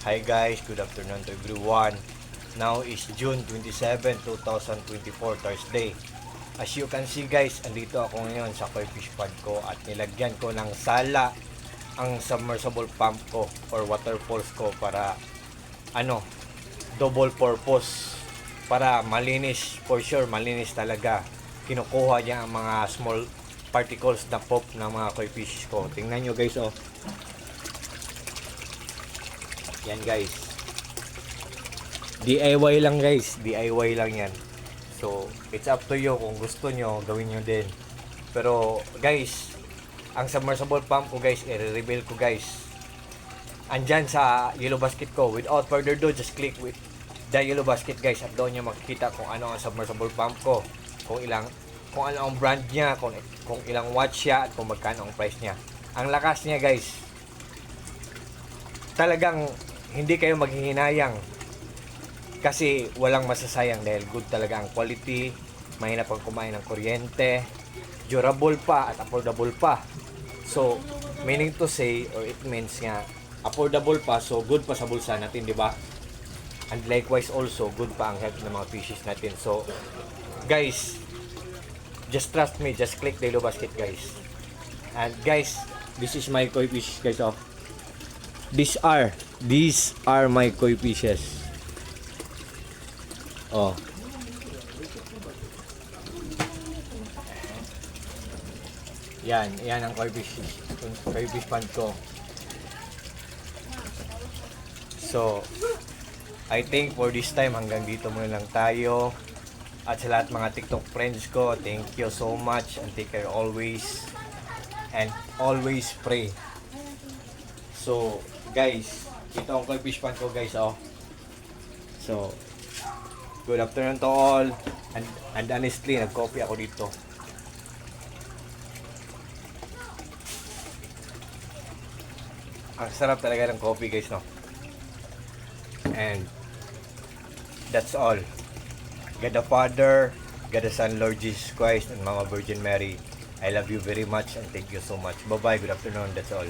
Hi guys, good afternoon to everyone. Now is June 27, 2024, Thursday. As you can see guys, andito ako ngayon sa koi fish pond ko at nilagyan ko ng sala ang submersible pump ko or water falls ko para double purpose, para malinis, for sure malinis talaga. Kinukuha niya ang mga small particles na pop ng mga koi fish ko. Tingnan nyo guys, oh. Yan guys, DIY lang guys, DIY lang yan. So it's up to you, kung gusto nyo gawin nyo din. Pero guys, ang submersible pump ko guys, i-reveal ko guys, andyan sa yellow basket ko. Without further ado, just click with the yellow basket guys, at doon nyo makikita kung ano ang submersible pump ko, kung ano ang brand niya, kung ilang watts siya, at kung magkano ang price niya. Ang lakas niya guys, talagang hindi kayo maghihinayang, kasi walang masasayang dahil good talaga ang quality, mahina pang kumain ng kuryente, durable pa at affordable pa. So meaning to say, or it means nga affordable pa, so good pa sa bulsa natin, di ba? And likewise also good pa ang health ng mga fishes natin. So guys, just trust me, just click the yellow basket guys. And guys, this is my koi fish guys, oh. These are my koi fishes. Oh. Yan ang koi fish pond ko. So, I think for this time hanggang dito muna lang tayo. At sa lahat mga TikTok friends ko, thank you so much and take care always. And always pray. So, guys, ito ang koi fish pond ko guys, oh. So, good afternoon to all. And honestly, nag-coffee ako dito. Ang sarap talaga ng coffee guys, no? And that's all. God the Father, God the Son, Lord Jesus Christ, and Mama Virgin Mary, I love you very much and thank you so much. Bye-bye, good afternoon, that's all.